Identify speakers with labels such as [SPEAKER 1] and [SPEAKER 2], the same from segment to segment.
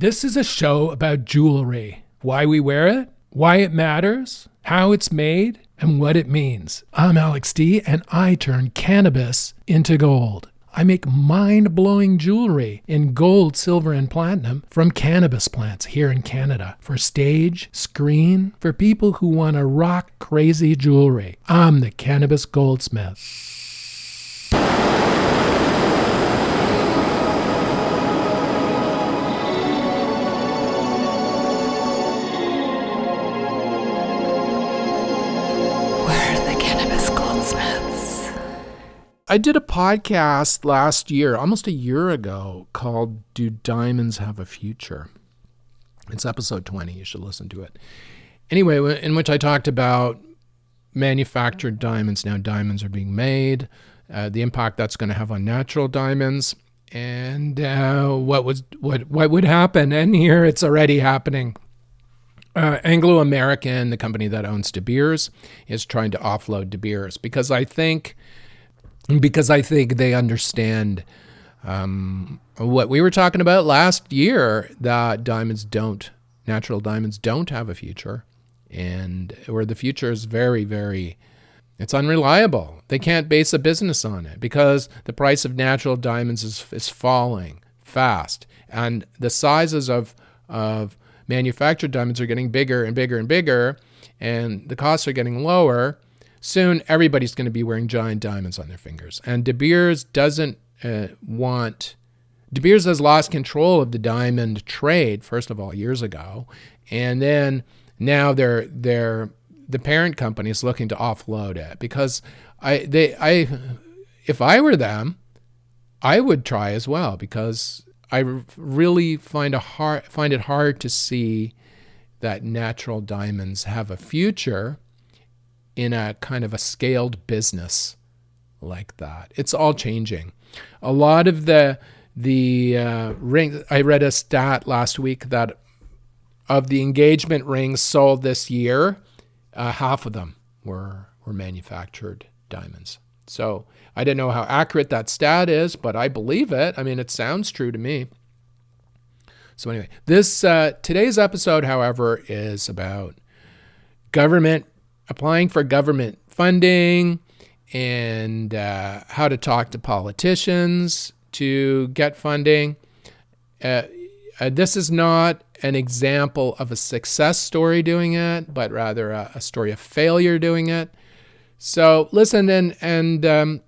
[SPEAKER 1] This is a show about jewelry, why we wear it, why it matters, how it's made, and what it means. I'm Alex D, and I turn cannabis into gold. I make mind-blowing jewelry in gold, silver, and platinum from cannabis plants here in Canada for stage, screen, for people who want to rock crazy jewelry. I'm the Cannabis Goldsmith. I did a podcast last year, almost a year ago, called Do Diamonds Have a Future? It's episode 20. You should listen to it. Anyway, in which I talked about manufactured diamonds. Now diamonds are being made, the impact that's going to have on natural diamonds, and what would happen. And here it's already happening. Anglo American, the company that owns De Beers, is trying to offload De Beers because I think they understand what we were talking about last year, that natural diamonds don't have a future, and where the future is very, very, it's unreliable. They can't base a business on it because the price of natural diamonds is falling fast, and the sizes of manufactured diamonds are getting bigger and bigger and bigger, and the costs are getting lower. Soon, everybody's going to be wearing giant diamonds on their fingers. And De Beers De Beers has lost control of the diamond trade, first of all, years ago. And then now the parent company is looking to offload it because if I were them, I would try as well, because I really find it hard to see that natural diamonds have a future in a kind of a scaled business like that. It's all changing. A lot of the rings, I read a stat last week that of the engagement rings sold this year, half of them were manufactured diamonds. So I don't know how accurate that stat is, but I believe it. I mean, it sounds true to me. So anyway, today's episode, however, is about applying for government funding and how to talk to politicians to get funding. This is not an example of a success story doing it, but rather a story of failure doing it. So listen and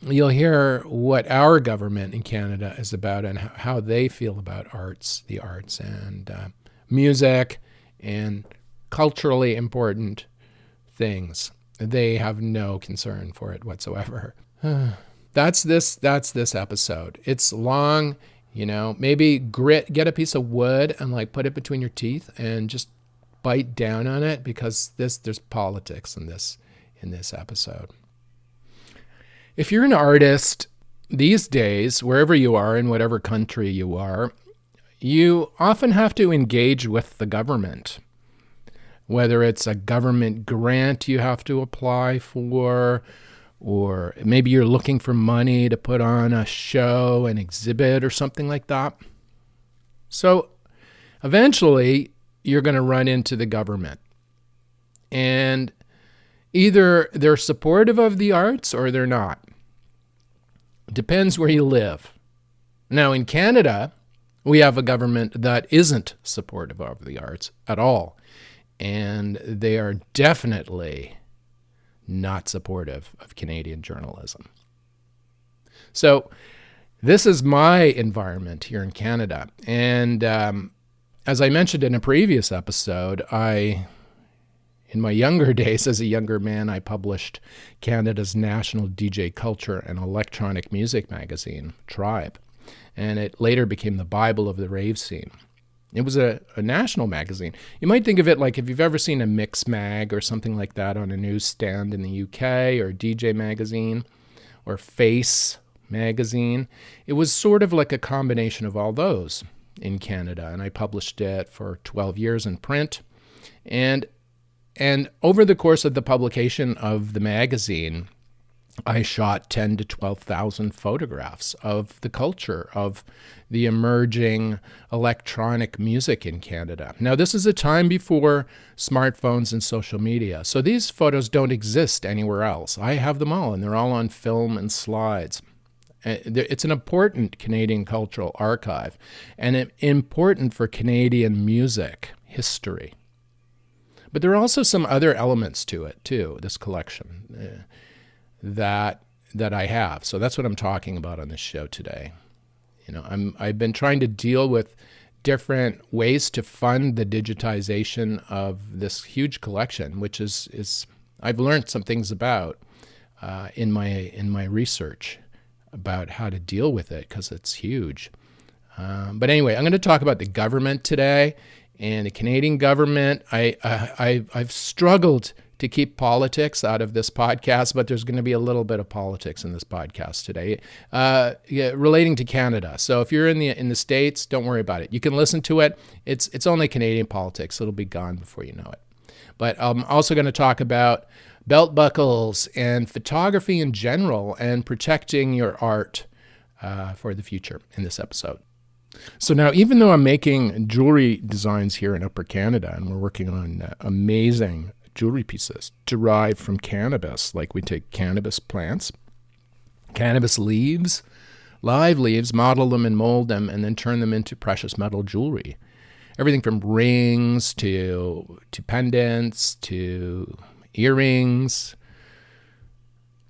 [SPEAKER 1] you'll hear what our government in Canada is about and how they feel about the arts and music and culturally important things. They have no concern for it whatsoever. That's this episode. It's long, maybe get a piece of wood and put it between your teeth and just bite down on it, because there's politics in this episode. If you're an artist these days, wherever you are, in whatever country you are, you often have to engage with the government. Whether it's a government grant you have to apply for, or maybe you're looking for money to put on a show, an exhibit, or something like that. So eventually you're going to run into the government. And either they're supportive of the arts or they're not. Depends where you live. Now in Canada, we have a government that isn't supportive of the arts at all. And they are definitely not supportive of Canadian journalism. So this is my environment here in Canada. And as I mentioned in a previous episode, in my younger days as a younger man, I published Canada's national DJ culture and electronic music magazine, TRIBE. And it later became the Bible of the rave scene. It was a national magazine. You might think of it like if you've ever seen a Mix Mag or something like that on a newsstand in the UK, or DJ Magazine or Face Magazine. It was sort of like a combination of all those in Canada, and I published it for 12 years in print. And over the course of the publication of the magazine, I shot 10 to 12,000 photographs of the culture of the emerging electronic music in Canada. Now, this is a time before smartphones and social media, so these photos don't exist anywhere else. I have them all, and they're all on film and slides. It's an important Canadian cultural archive, and important for Canadian music history. But there are also some other elements to it, too, this collection. That I have. So that's what I'm talking about on this show today. I've been trying to deal with different ways to fund the digitization of this huge collection, which is I've learned some things about in my research about how to deal with it, because it's huge. But anyway, I'm going to talk about the government today and the Canadian government. I've struggled to keep politics out of this podcast, but there's going to be a little bit of politics in this podcast today, relating to Canada. So if you're in the States, don't worry about it. You can listen to it. It's only Canadian politics. It'll be gone before you know it. But I'm also going to talk about belt buckles and photography in general and protecting your art for the future in this episode. So now, even though I'm making jewelry designs here in Upper Canada, and we're working on amazing jewelry pieces derived from cannabis, like we take cannabis plants, cannabis leaves, live leaves, model them and mold them, and then turn them into precious metal jewelry. Everything from rings to pendants to earrings,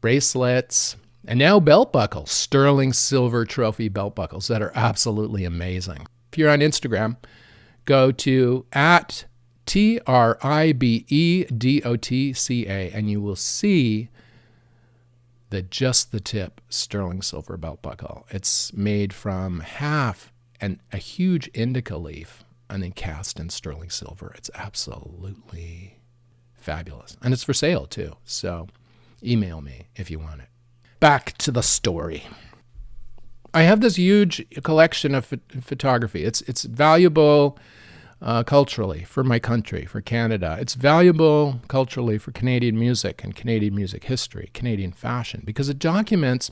[SPEAKER 1] bracelets, and now belt buckles, sterling silver trophy belt buckles that are absolutely amazing. If you're on Instagram, go to @TRIBEDOTCA, and you will see just the tip sterling silver belt buckle. It's made from half and a huge indica leaf and then cast in sterling silver. It's absolutely fabulous. And it's for sale too. So email me if you want it. Back to the story. I have this huge collection of photography. It's valuable culturally for my country, for Canada. It's valuable culturally for Canadian music and Canadian music history, Canadian fashion, because it documents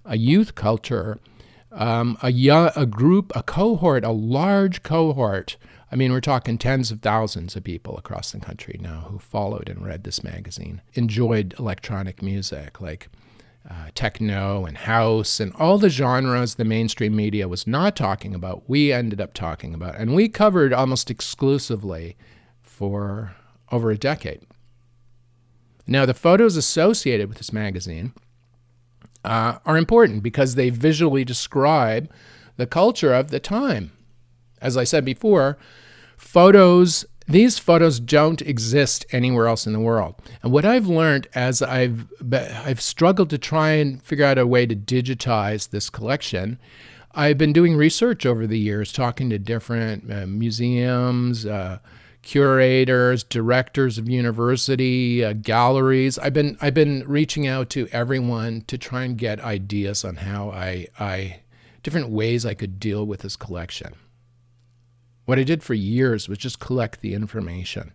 [SPEAKER 1] a youth culture, a group, a cohort, a large cohort. I mean, we're talking tens of thousands of people across the country now who followed and read this magazine, enjoyed electronic music like techno and house and all the genres the mainstream media was not talking about, we ended up talking about. And we covered almost exclusively for over a decade. Now, the photos associated with this magazine are important because they visually describe the culture of the time. As I said before, these photos don't exist anywhere else in the world. And what I've learned as I've struggled to try and figure out a way to digitize this collection, I've been doing research over the years, talking to different museums, curators, directors of university, galleries. I've been reaching out to everyone to try and get ideas on how different ways I could deal with this collection. What I did for years was just collect the information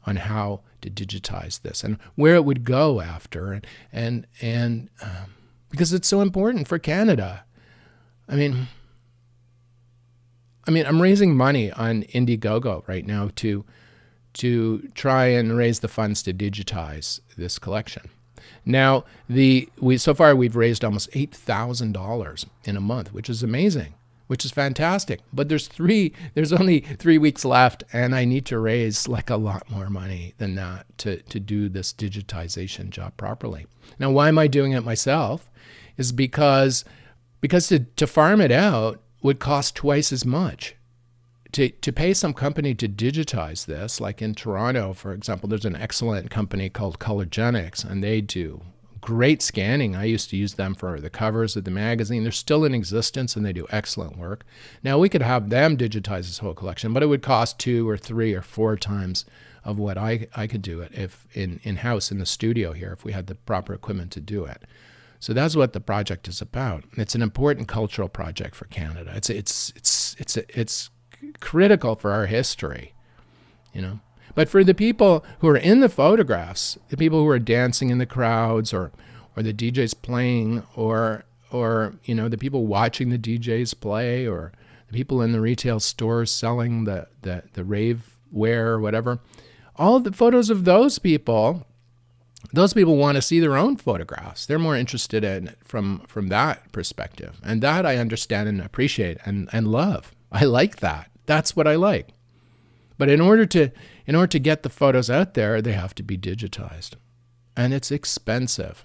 [SPEAKER 1] on how to digitize this and where it would go after, and because it's so important for Canada. I mean, I'm raising money on Indiegogo right now to try and raise the funds to digitize this collection. Now, so far we've raised almost $8,000 in a month, which is amazing, which is fantastic. But there's only 3 weeks left, and I need to raise like a lot more money than that to do this digitization job properly. Now, why am I doing it myself? Is because to farm it out would cost twice as much. To pay some company to digitize this, like in Toronto, for example, there's an excellent company called Colorgenics, and they do great scanning. I used to use them for the covers of the magazine. They're still in existence, and they do excellent work. Now, we could have them digitize this whole collection, but it would cost 2 or 3 or 4 times of what I could do it if in-house in the studio here, if we had the proper equipment to do it. So that's what the project is about. It's an important cultural project for Canada. It's critical for our history, you know. But for the people who are in the photographs, the people who are dancing in the crowds or or the DJs playing, or the people watching the DJs play, or the people in the retail stores selling the rave wear or whatever. All of the photos of those people want to see their own photographs. They're more interested in it from that perspective. And that I understand and appreciate and love. I like that. That's what I like. But in order to get the photos out there, they have to be digitized. And it's expensive.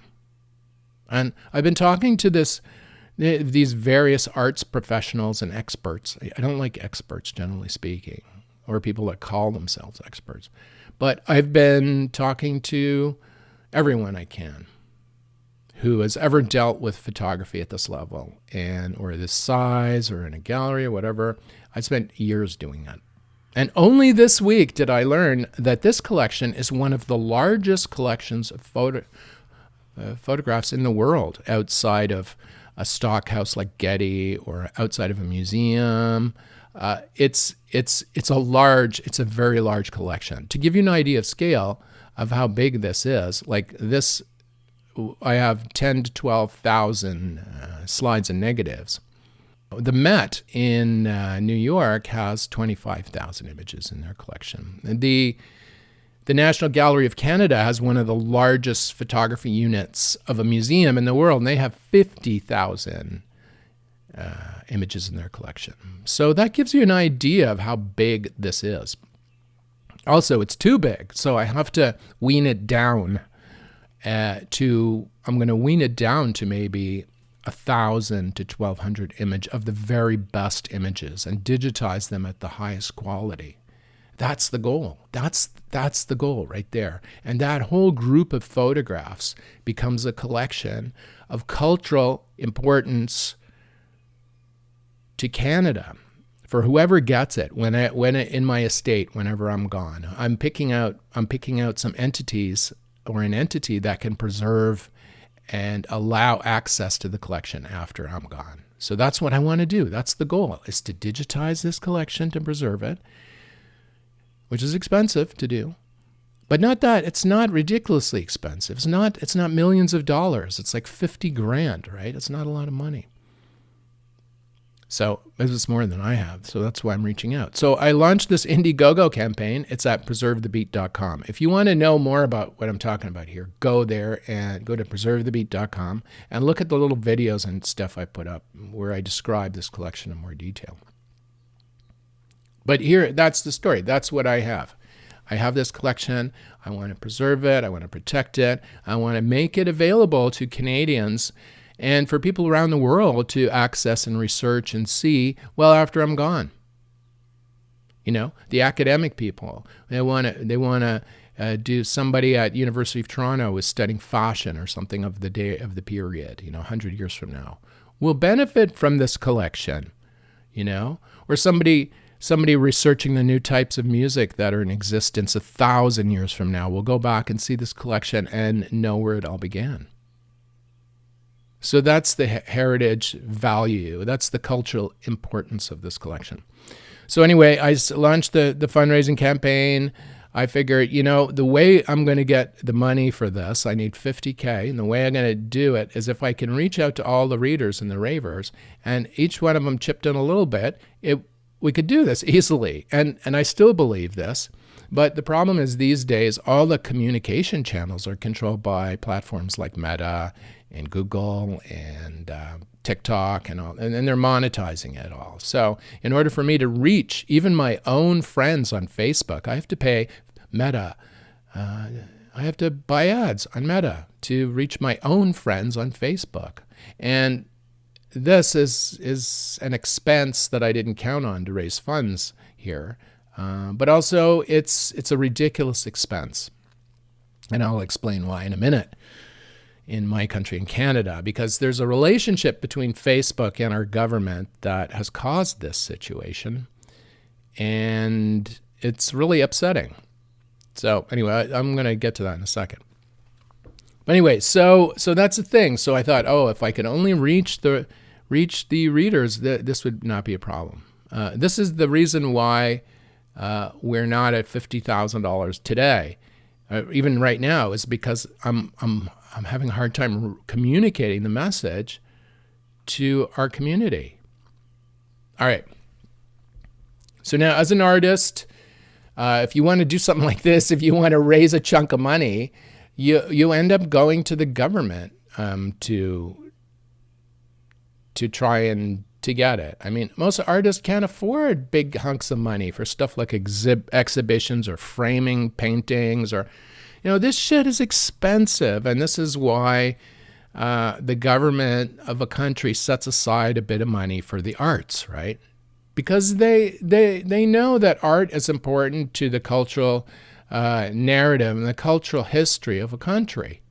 [SPEAKER 1] And I've been talking to these various arts professionals and experts. I don't like experts, generally speaking, or people that call themselves experts. But I've been talking to everyone I can who has ever dealt with photography at this level or this size or in a gallery or whatever. I spent years doing that. And only this week did I learn that this collection is one of the largest collections of photographs in the world, outside of a stock house like Getty or outside of a museum. It's a very large collection. To give you an idea of scale of how big this is, like this, I have 10 to 12,000 slides and negatives. The Met in New York has 25,000 images in their collection. And the National Gallery of Canada has one of the largest photography units of a museum in the world, and they have 50,000 images in their collection. So that gives you an idea of how big this is. Also, it's too big, so I have to wean it down I'm going to wean it down to maybe 1,000 to 1,200 image of the very best images and digitize them at the highest quality. That's the goal. That's the goal right there. And that whole group of photographs becomes a collection of cultural importance to Canada for whoever gets it. When in my estate, whenever I'm gone, I'm picking out some entities or an entity that can preserve and allow access to the collection after I'm gone. So that's what I want to do. That's the goal, is to digitize this collection to preserve it, which is expensive to do. But not that, it's not ridiculously expensive. It's not millions of dollars. It's like $50,000, right? It's not a lot of money. So it's more than I have. So that's why I'm reaching out. So I launched this Indiegogo campaign. It's at preservethebeat.com. If you want to know more about what I'm talking about here, go there and go to preservethebeat.com and look at the little videos and stuff I put up where I describe this collection in more detail. But here, that's the story. That's what I have. I have this collection. I want to preserve it. I want to protect it. I want to make it available to Canadians and for people around the world to access and research and see well after I'm gone. You know, the academic people, they want to do. Somebody at University of Toronto is studying fashion or something of the day of the period, 100 years from now, will benefit from this collection, or somebody researching the new types of music that are in existence 1,000 years from now will go back and see this collection and know where it all began. So that's the heritage value. That's the cultural importance of this collection. So anyway, I launched the fundraising campaign. I figured, the way I'm going to get the money for this, I need $50K. And the way I'm going to do it is if I can reach out to all the readers and the ravers, and each one of them chipped in a little bit, we could do this easily. And I still believe this. But the problem is these days, all the communication channels are controlled by platforms like Meta and Google and TikTok and all, and they're monetizing it all. So in order for me to reach even my own friends on Facebook, I have to pay Meta. I have to buy ads on Meta to reach my own friends on Facebook. And this is an expense that I didn't count on to raise funds here. But also it's a ridiculous expense. And I'll explain why in a minute in my country, in Canada, because there's a relationship between Facebook and our government that has caused this situation. And it's really upsetting. So anyway, I'm going to get to that in a second. But anyway, so that's the thing. So I thought, if I could only reach the readers, this would not be a problem. This is the reason why we're not at $50,000 today. even right now, is because I'm having a hard time communicating the message to our community. All right. So now, as an artist, if you want to do something like this, if you want to raise a chunk of money, you end up going to the government to try and to get it. I mean, most artists can't afford big hunks of money for stuff like exhibitions or framing paintings, or, this shit is expensive. And this is why the government of a country sets aside a bit of money for the arts, right? Because they know that art is important to the cultural narrative and the cultural history of a country.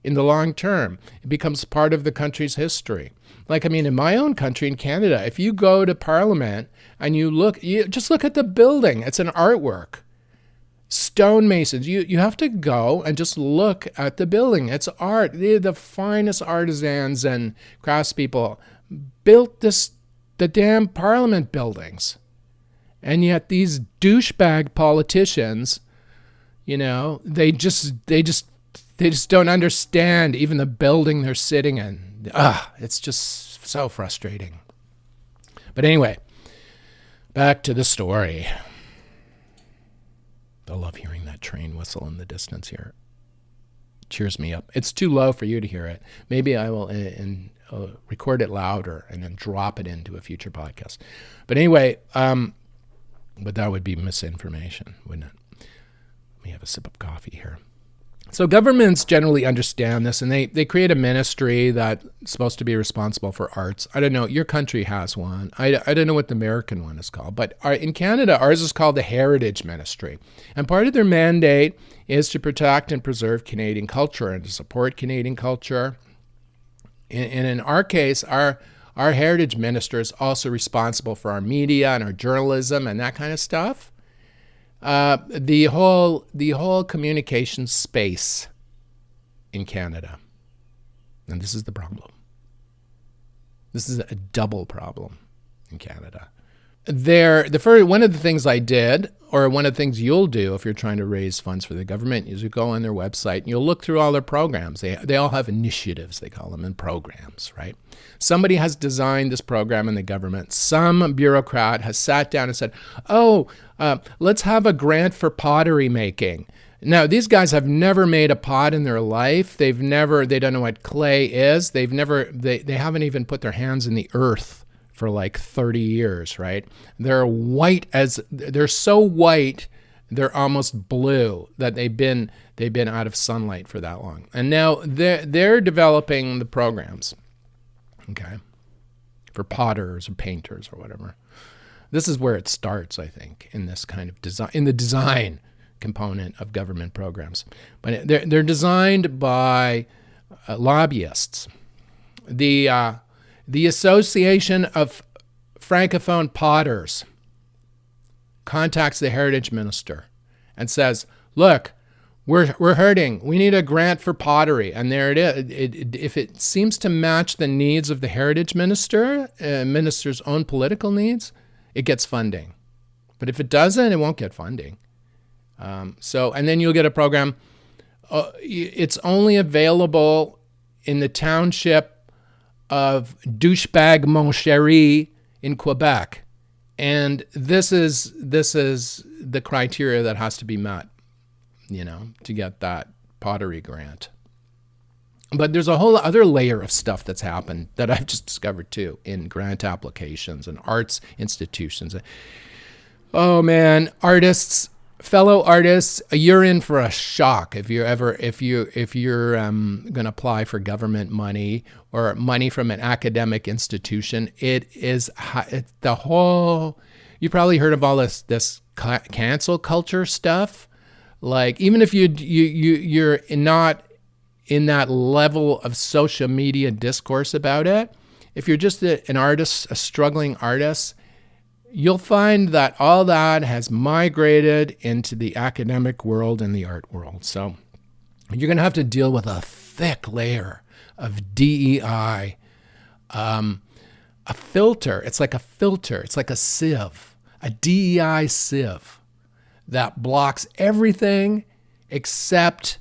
[SPEAKER 1] In the long term, it becomes part of the country's history. In my own country, in Canada, if you go to Parliament and you just look at the building, it's an artwork. Stonemasons, you have to go and just look at the building. It's art. The finest artisans and craftspeople built the damn Parliament buildings. And yet these douchebag politicians, they just don't understand even the building they're sitting in. It's just so frustrating. But anyway, back to the story. I love hearing that train whistle in the distance here. It cheers me up. It's too low for you to hear it. Maybe I will record it louder and then drop it into a future podcast. But anyway, but that would be misinformation, wouldn't it? Let me have a sip of coffee here. So governments generally understand this, and they create a ministry that's supposed to be responsible for arts. I don't know. Your country has one. I don't know what the American one is called. But in Canada, ours is called the Heritage Ministry. And part of their mandate is to protect and preserve Canadian culture and to support Canadian culture. And in our case, our heritage minister is also responsible for our media and our journalism and that kind of stuff. The whole communication space in Canada. And this is the problem. This is a double problem in Canada. One of the things I did, or one of the things you'll do if you're trying to raise funds for the government, is you go on their website and you'll look through all their programs. They all have initiatives, they call them, and programs, right? Somebody has designed this program in the government. Some bureaucrat has sat down and said, let's have a grant for pottery making. Now, these guys have never made a pot in their life. They don't know what clay is. They haven't even put their hands in the earth for like 30 years, right? They're so white, they're almost blue, that they've been out of sunlight for that long. And now they're developing the programs, okay, for potters or painters or whatever. This is where it starts, I think, in this kind of design, in the design component of government programs. But they're designed by lobbyists. The Association of Francophone Potters contacts the heritage minister and says, look, we're hurting. We need a grant for pottery. And there it is. If it seems to match the needs of the heritage minister's own political needs, it gets funding. But if it doesn't, it won't get funding. And then you'll get a program. It's only available in the township of Douchebag Montchéry in Quebec. And this is the criteria that has to be met, to get that pottery grant. But there's a whole other layer of stuff that's happened that I've just discovered too in grant applications and arts institutions. Oh man, fellow artists, you're in for a shock if you're going to apply for government money or money from an academic institution. You've probably heard of all this cancel culture stuff. Like, even if you're not in that level of social media discourse about it, if you're just an artist, a struggling artist, you'll find that all that has migrated into the academic world and the art world. So you're going to have to deal with a thick layer of DEI, a filter. It's like a filter. It's like a sieve, a DEI sieve that blocks everything except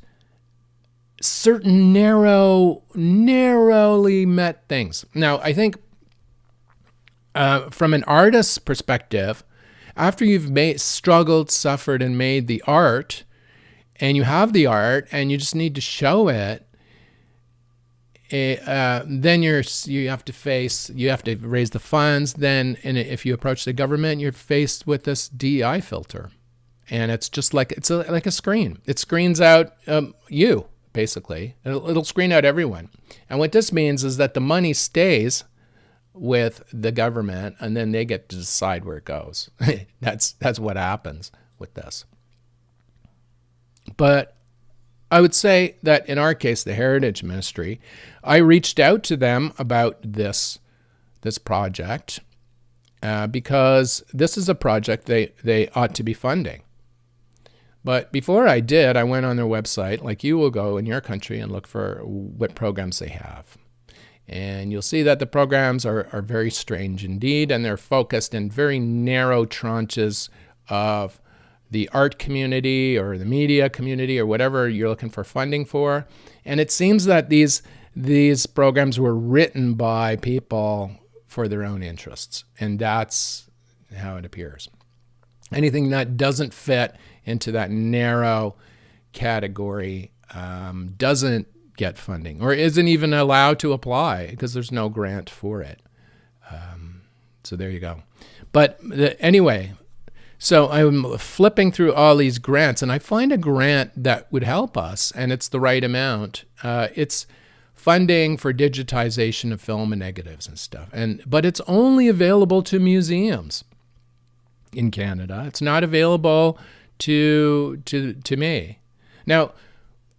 [SPEAKER 1] certain narrowly met things. Now, I think from an artist's perspective, after you've struggled, suffered, and made the art, and you have the art, and you just need to show it, then you have to raise the funds. Then, and if you approach the government, you're faced with this DEI filter, and it's just like like a screen. It screens out you, basically. It'll screen out everyone. And what this means is that the money stays with the government, and then they get to decide where it goes. That's what happens with this. But I would say that in our case, the Heritage Ministry, I reached out to them about this project because this is a project they ought to be funding. But before I did, I went on their website, like you will go in your country, and look for what programs they have. And you'll see that the programs are very strange indeed, and they're focused in very narrow tranches of the art community or the media community or whatever you're looking for funding for. And it seems that these programs were written by people for their own interests, and that's how it appears. Anything that doesn't fit into that narrow category doesn't get funding or isn't even allowed to apply because there's no grant for it. So there you go. But anyway, so I'm flipping through all these grants, and I find a grant that would help us, and it's the right amount. It's funding for digitization of film and negatives and stuff. But it's only available to museums in Canada. It's not available to me. Now,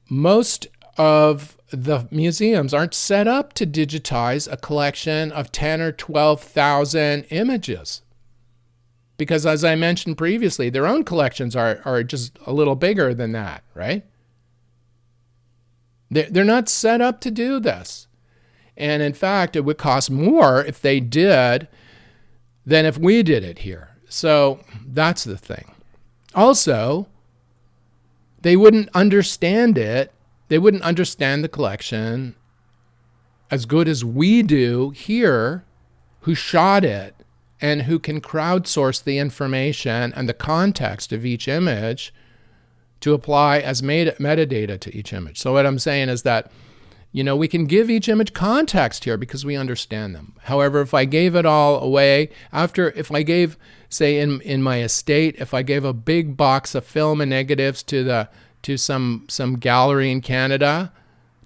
[SPEAKER 1] most of the museums aren't set up to digitize a collection of 10 or 12,000 images. Because as I mentioned previously, their own collections are just a little bigger than that, right? They're not set up to do this. And in fact, it would cost more if they did than if we did it here. So that's the thing. Also, they wouldn't understand it. They wouldn't understand the collection as good as we do here, who shot it and who can crowdsource the information and the context of each image to apply as metadata to each image. So what I'm saying is that, we can give each image context here because we understand them. However, if I gave it all away, if I gave, say in my estate, if I gave a big box of film and negatives to some gallery in Canada,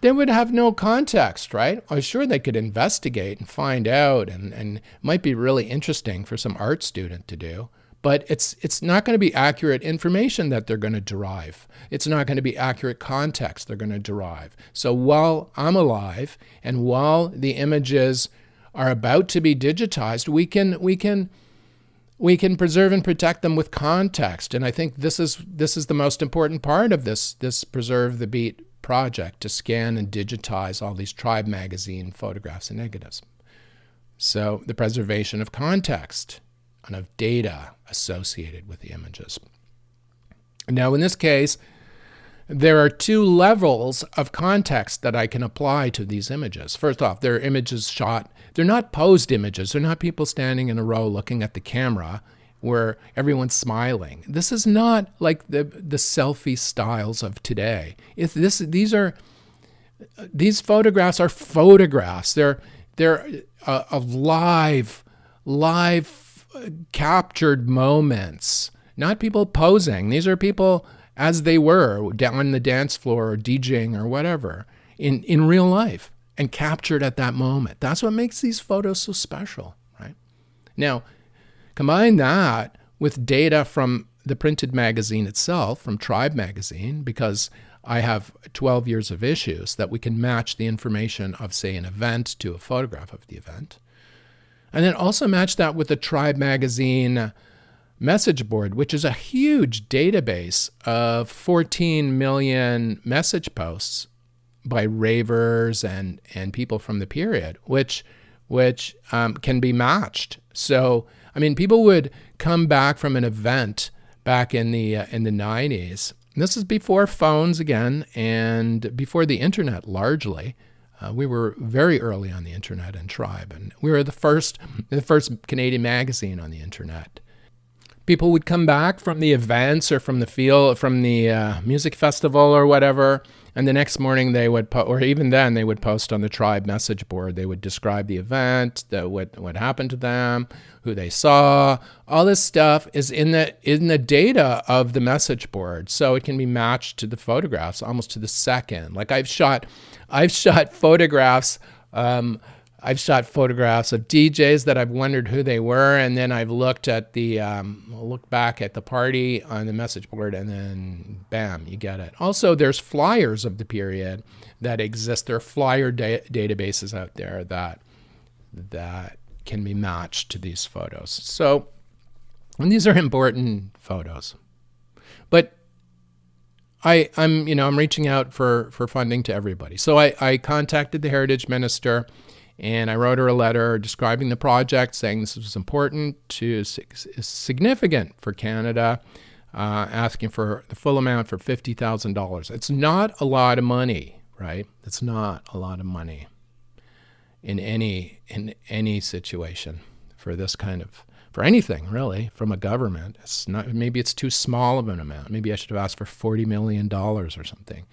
[SPEAKER 1] they would have no context, right? I'm sure they could investigate and find out, and it might be really interesting for some art student to do. But it's not going to be accurate information that they're going to derive. It's not going to be accurate context they're going to derive. So while I'm alive and while the images are about to be digitized, we can preserve and protect them with context. And I think this is the most important part of this Preserve the Beat project, to scan and digitize all these TRIBE magazine photographs and negatives. So the preservation of context and of data associated with the images. Now, in this case, there are two levels of context that I can apply to these images. First off, they're images shot. They're not posed images. They're not people standing in a row looking at the camera where everyone's smiling. This is not like the selfie styles of today. These photographs are photographs. They're of live captured moments, not people posing. These are people as they were down the dance floor or DJing or whatever in real life and captured at that moment. That's what makes these photos so special, right? Now, combine that with data from the printed magazine itself, from TRIBE magazine, because I have 12 years of issues that we can match the information of, say, an event to a photograph of the event. And then also match that with the TRIBE magazine message board, which is a huge database of 14 million message posts by ravers and people from the period, which can be matched. So, I mean, people would come back from an event back in the 90s This is before phones again, and before the internet largely. We were very early on the internet in Tribe, and we were the first Canadian magazine on the internet. People would come back from the events or from the music festival or whatever, and the next morning they would, or even then they would post on the Tribe message board. They would describe the event, what happened to them, who they saw. All this stuff is in the data of the message board, so it can be matched to the photographs almost to the second. Like I've shot photographs. I've shot photographs of DJs that I've wondered who they were, and then I've looked at look back at the party on the message board, and then bam, you get it. Also, there's flyers of the period that exist. There are flyer databases out there that can be matched to these photos. So, and these are important photos. But I'm reaching out for funding to everybody. So I contacted the Heritage Minister, and I wrote her a letter describing the project, saying this was important, significant for Canada, asking for the full amount for $50,000. It's not a lot of money, right? It's not a lot of money in any situation for this kind of, for anything really, from a government. It's not, maybe it's too small of an amount. Maybe I should have asked for $40 million or something.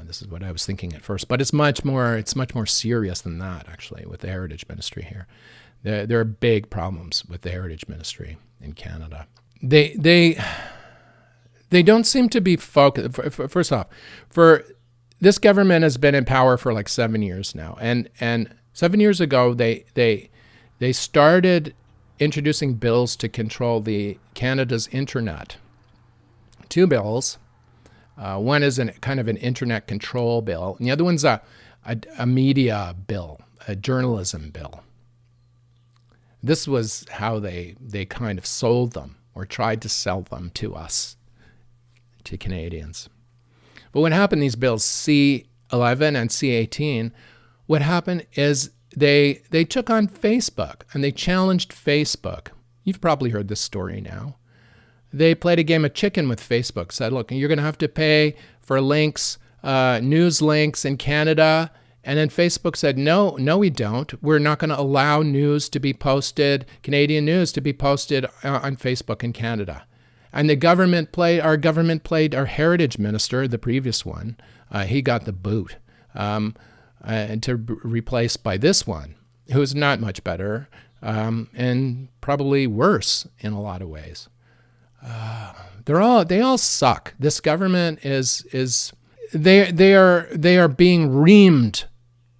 [SPEAKER 1] This is what I was thinking at first, but it's much more serious than that, actually, with the Heritage Ministry here. There are big problems with the Heritage Ministry in Canada. They don't seem to be focused. First off, for this government has been in power for like 7 years now, and 7 years ago they started introducing bills to control Canada's internet. 2 bills. One is kind of an internet control bill, and the other one's a media bill, a journalism bill. This was how they kind of sold them or tried to sell them to us, to Canadians. But what happened, these bills, C11 and C18, what happened is they took on Facebook and they challenged Facebook. You've probably heard this story now. They played a game of chicken with Facebook, said, look, you're going to have to pay for links, news links in Canada. And then Facebook said, no, we don't. We're not going to allow news to be posted, Canadian news to be posted on Facebook in Canada. And our Heritage Minister, the previous one, he got the boot, and to replace by this one, who's not much better, and probably worse in a lot of ways. They all suck. This government they are being reamed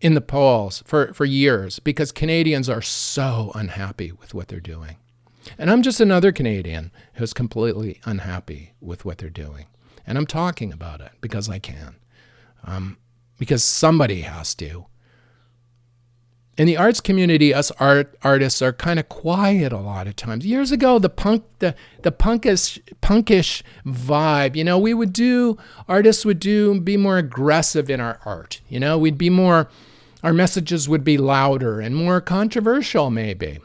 [SPEAKER 1] in the polls for years because Canadians are so unhappy with what they're doing. And I'm just another Canadian who's completely unhappy with what they're doing. And I'm talking about it because I can. Because somebody has to. In the arts community, us artists are kind of quiet a lot of times. Years ago, the punkish vibe, artists would be more aggressive in our art. Our messages would be louder and more controversial, maybe.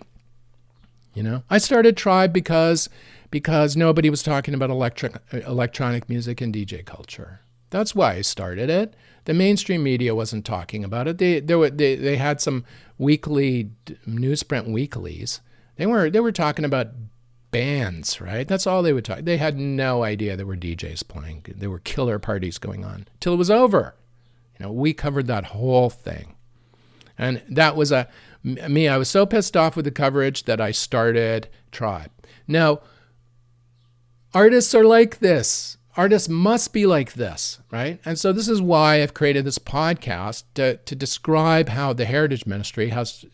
[SPEAKER 1] I started Tribe because nobody was talking about electronic music and DJ culture. That's why I started it. The mainstream media wasn't talking about it. They had some weekly newsprint weeklies. They were talking about bands, right? That's all they would talk. They had no idea there were DJs playing. There were killer parties going on till it was over. We covered that whole thing, and that was me. I was so pissed off with the coverage that I started Tribe. Now, artists are like this. Artists must be like this, right? And so this is why I've created this podcast to describe how the Heritage Ministry has,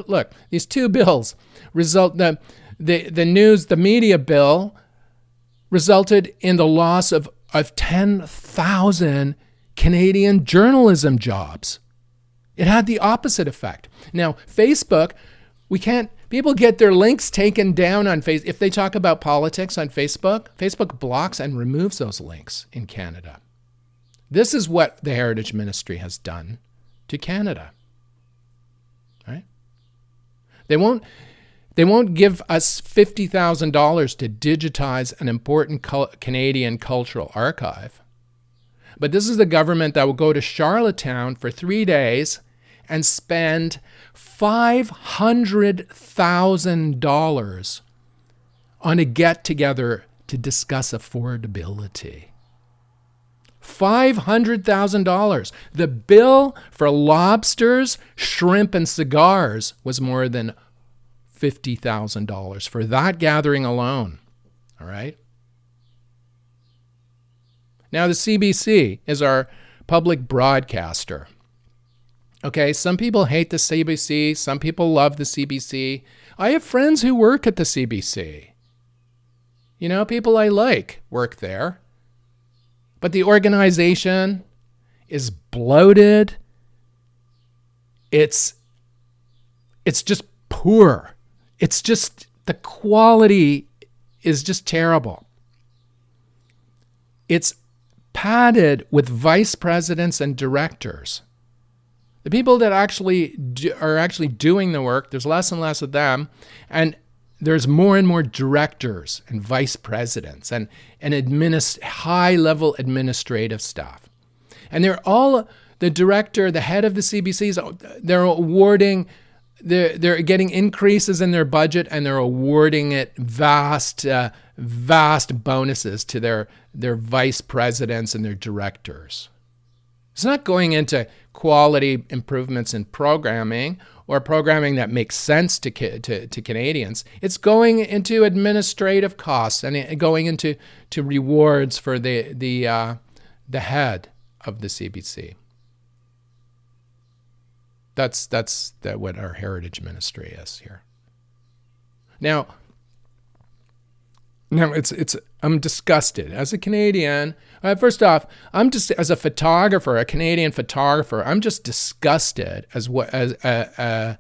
[SPEAKER 1] look, these 2 bills the media bill resulted in the loss of 10,000 Canadian journalism jobs. It had the opposite effect. Now, Facebook, people get their links taken down on Facebook. If they talk about politics on Facebook, Facebook blocks and removes those links in Canada. This is what the Heritage Ministry has done to Canada. Right? They won't give us $50,000 to digitize an important Canadian cultural archive. But this is the government that will go to Charlottetown for 3 days and spend $500,000 on a get-together to discuss affordability. $500,000. The bill for lobsters, shrimp, and cigars was more than $50,000 for that gathering alone. All right? Now, the CBC is our public broadcaster. Okay, some people hate the CBC. Some people love the CBC. I have friends who work at the CBC. You know, people I like work there. But the organization is bloated. It's just poor. It's just, the quality is just terrible. It's padded with vice presidents and directors. The people that are actually doing the work, there's less and less of them, and there's more and more directors and vice presidents and high-level administrative staff. And they're all, the director, the head of the CBCs, they're getting increases in their budget, and they're awarding it vast bonuses to their vice presidents and their directors. It's not going into quality improvements in programming or programming that makes sense to Canadians. It's going into administrative costs and going into rewards for the head of the CBC. That's what our heritage ministry is here. Now I'm disgusted as a Canadian. First off, as a photographer, a Canadian photographer, I'm just disgusted at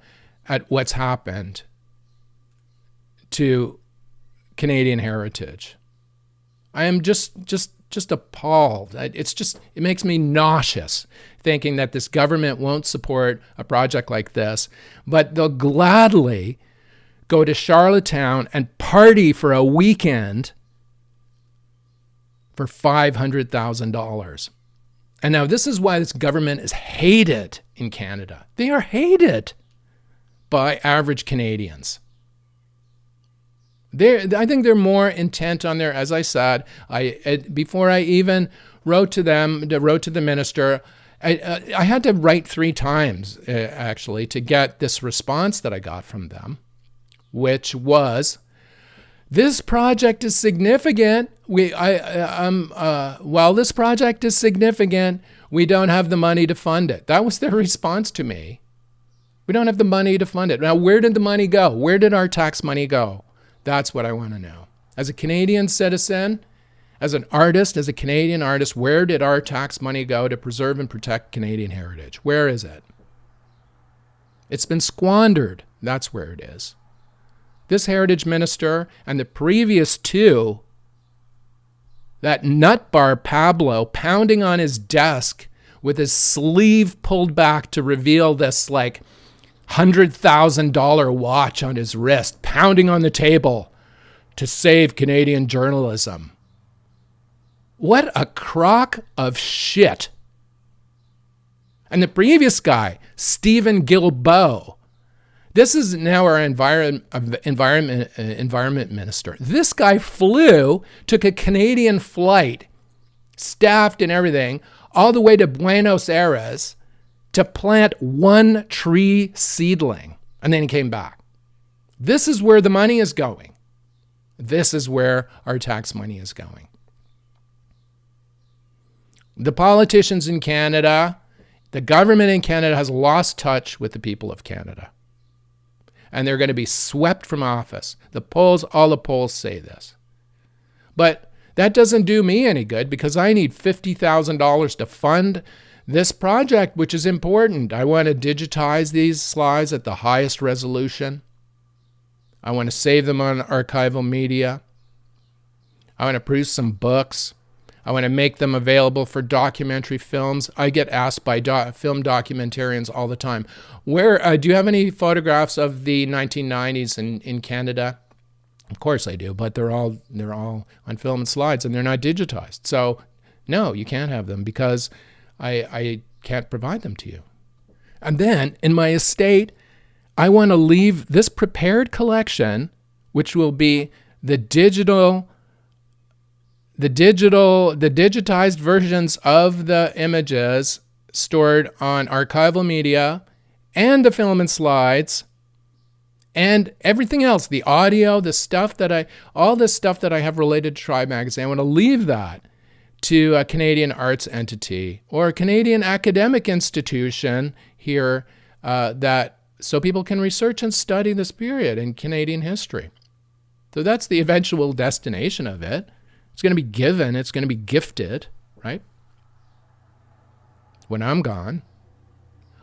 [SPEAKER 1] what's happened to Canadian heritage. I am just appalled. It makes me nauseous thinking that this government won't support a project like this, but they'll gladly go to Charlottetown and party for a weekend for $500,000. And now this is why this government is hated in Canada. They are hated by average Canadians. I think they're more intent on their, as I said, before I even wrote to the minister, I had to write 3 times actually to get this response that I got from them, which was, this project is significant. While this project is significant, we don't have the money to fund it. That was their response to me. We don't have the money to fund it. Now, where did the money go? Where did our tax money go? That's what I want to know. As a Canadian citizen, as an artist, as a Canadian artist, where did our tax money go to preserve and protect Canadian heritage? Where is it? It's been squandered. That's where it is. This heritage minister and the previous 2, that nutbar Pablo pounding on his desk with his sleeve pulled back to reveal this like $100,000 watch on his wrist, pounding on the table to save Canadian journalism. What a crock of shit. And the previous guy, Stephen Guilbeault, this is now our environment minister. This guy took a Canadian flight, staffed and everything, all the way to Buenos Aires to plant 1 tree seedling. And then he came back. This is where the money is going. This is where our tax money is going. The politicians in Canada, the government in Canada has lost touch with the people of Canada. And they're going to be swept from office. All the polls say this. But that doesn't do me any good because I need $50,000 to fund this project, which is important. I want to digitize these slides at the highest resolution. I want to save them on archival media. I want to produce some books. I want to make them available for documentary films. I get asked by film documentarians all the time, where do you have any photographs of the 1990s in Canada? Of course I do, but they're all on film and slides, and they're not digitized. So no, you can't have them because I can't provide them to you. And then in my estate, I want to leave this prepared collection, which will be the digitized versions of the images stored on archival media and the film and slides and everything else, the audio, all this stuff that I have related to Tribe Magazine. I want to leave that to a Canadian arts entity or a Canadian academic institution here so people can research and study this period in Canadian history. So that's the eventual destination of it. It's going to be given, it's going to be gifted, right? When I'm gone.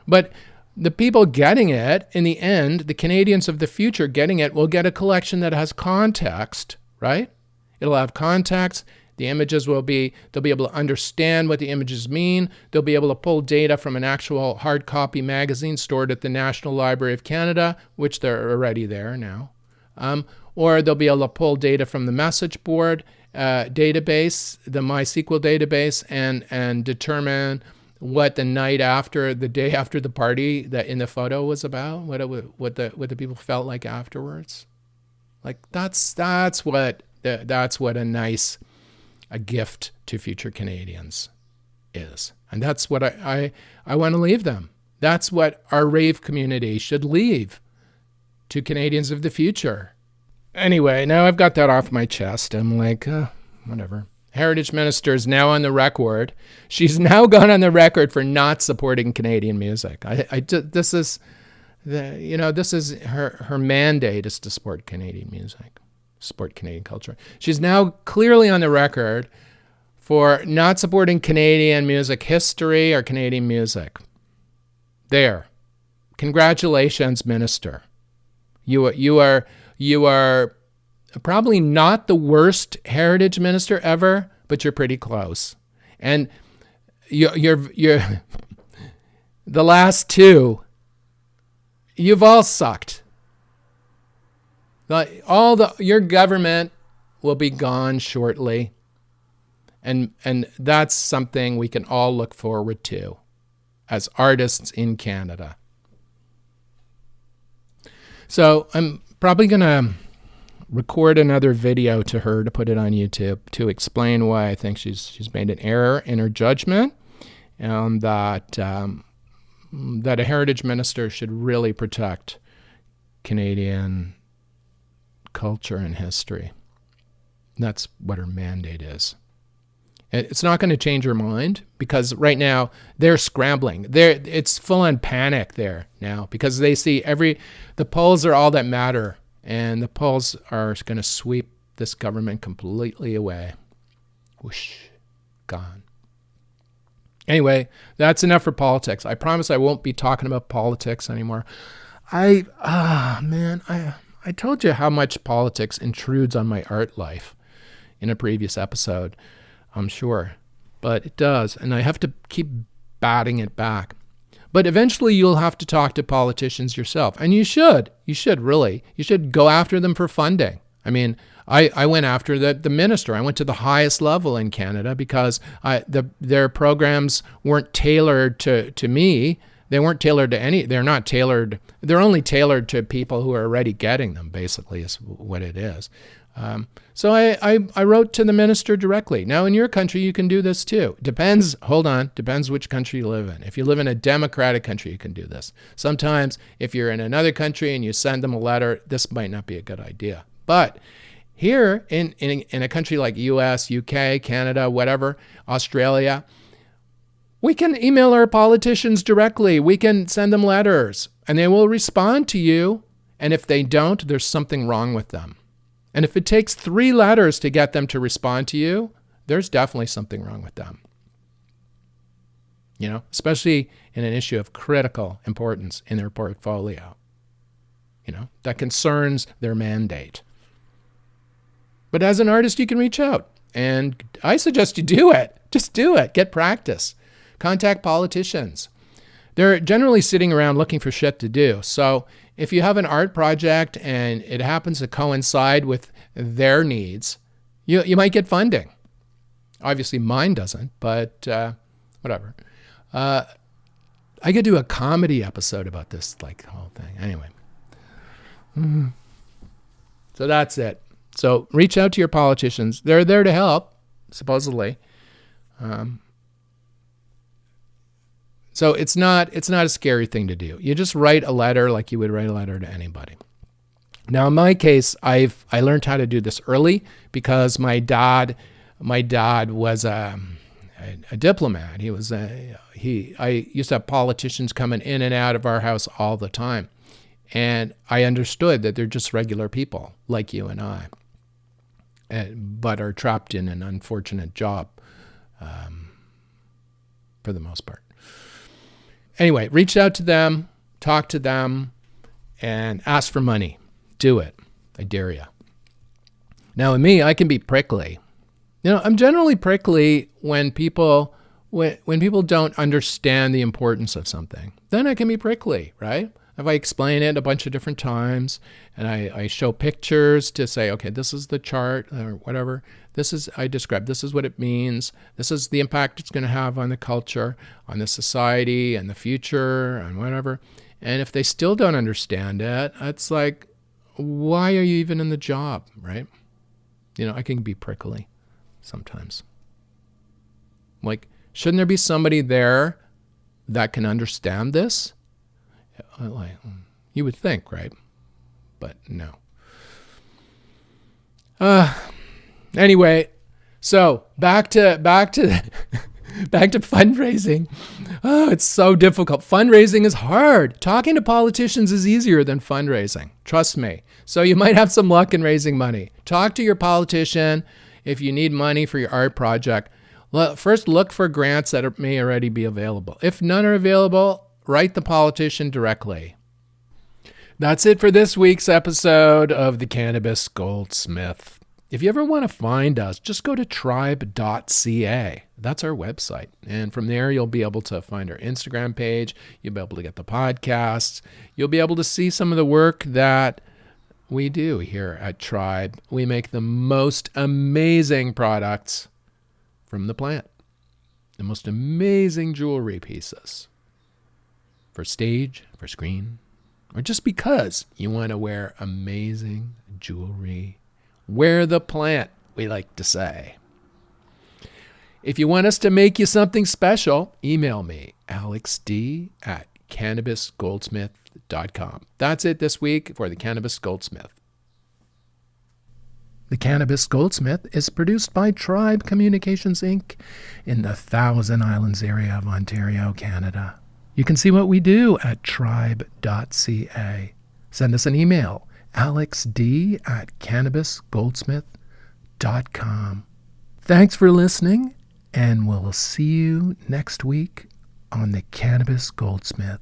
[SPEAKER 1] But the people getting it, in the end, the Canadians of the future getting it, will get a collection that has context, right? It'll have context. The images they'll be able to understand what the images mean. They'll be able to pull data from an actual hard copy magazine stored at the National Library of Canada, which they're already there now. Or they'll be able to pull data from the message board database, the MySQL database, and determine what the day after the party that in the photo was about, what the people felt like afterwards. Like that's what a nice a gift to future Canadians is. And that's what I want to leave them. That's what our rave community should leave to Canadians of the future. Anyway, now I've got that off my chest. I'm like, whatever. Heritage Minister is now on the record. She's now gone on the record for not supporting Canadian music. This is her mandate is to support Canadian music, support Canadian culture. She's now clearly on the record for not supporting Canadian music history or Canadian music. There. Congratulations, Minister. You are probably not the worst heritage minister ever, but you're pretty close. And you're the last two, you've all sucked. Your government will be gone shortly. And that's something we can all look forward to as artists in Canada. So I'm probably going to record another video to her to put it on YouTube to explain why I think she's made an error in her judgment, and that a heritage minister should really protect Canadian culture and history. That's what her mandate is. It's not going to change her mind because right now they're scrambling. It's full on panic there now because they see the polls are all that matter, and the polls are going to sweep this government completely away. Whoosh, gone. Anyway, that's enough for politics. I promise I won't be talking about politics anymore. I told you how much politics intrudes on my art life in a previous episode. I'm sure, but it does, and I have to keep batting it back. But eventually you'll have to talk to politicians yourself, and you should go after them for funding. I mean, I went after the minister. I went to the highest level in Canada because their programs weren't tailored to me. They weren't tailored to they're not tailored. They're only tailored to people who are already getting them, basically, is what it is. So I wrote to the minister directly. Now, in your country, you can do this too. Depends which country you live in. If you live in a democratic country, you can do this. Sometimes, if you're in another country and you send them a letter, this might not be a good idea. But here, in a country like US, UK, Canada, whatever, Australia, we can email our politicians directly. We can send them letters, and they will respond to you. And if they don't, there's something wrong with them. And if it takes 3 letters to get them to respond to you, there's definitely something wrong with them. Especially in an issue of critical importance in their portfolio, that concerns their mandate. But as an artist, you can reach out. And I suggest you do it. Just do it. Get practice. Contact politicians. They're generally sitting around looking for shit to do. So if you have an art project and it happens to coincide with their needs, you might get funding. Obviously mine doesn't, but whatever. I could do a comedy episode about this whole thing. Anyway. So that's it. So reach out to your politicians. They're there to help, supposedly. So it's not a scary thing to do. You just write a letter like you would write a letter to anybody. Now, in my case, I learned how to do this early because my dad was a diplomat. I used to have politicians coming in and out of our house all the time. And I understood that they're just regular people like you and I, but are trapped in an unfortunate job for the most part. Anyway, reach out to them, talk to them, and ask for money. Do it. I dare you. Now, in me, I can be prickly. I'm generally prickly when people don't understand the importance of something. Then I can be prickly, right? If I explain it a bunch of different times and I show pictures to say, okay, this is the chart or whatever. I describe, this is what it means. This is the impact it's going to have on the culture, on the society and the future and whatever. And if they still don't understand it, it's like, why are you even in the job, right? I can be prickly sometimes. Like, shouldn't there be somebody there that can understand this? Like, you would think, right? But no. Anyway, so back to fundraising. Oh, it's so difficult. Fundraising is hard. Talking to politicians is easier than fundraising. Trust me. So you might have some luck in raising money. Talk to your politician if you need money for your art project. First, look for grants that may already be available. If none are available, write the politician directly. That's it for this week's episode of the Cannabis Goldsmith. If you ever want to find us, just go to tribe.ca. That's our website. And from there, you'll be able to find our Instagram page. You'll be able to get the podcasts. You'll be able to see some of the work that we do here at Tribe. We make the most amazing products from the plant. The most amazing jewelry pieces. For stage, for screen, or just because you want to wear amazing jewelry. Wear the plant, we like to say. If you want us to make you something special, email me, alexd@cannabisgoldsmith.com. That's it this week for the Cannabis Goldsmith. The Cannabis Goldsmith is produced by Tribe Communications, Inc. in the Thousand Islands area of Ontario, Canada. You can see what we do at tribe.ca. Send us an email, alexd@cannabisgoldsmith.com. Thanks for listening, and we'll see you next week on the Cannabis Goldsmith.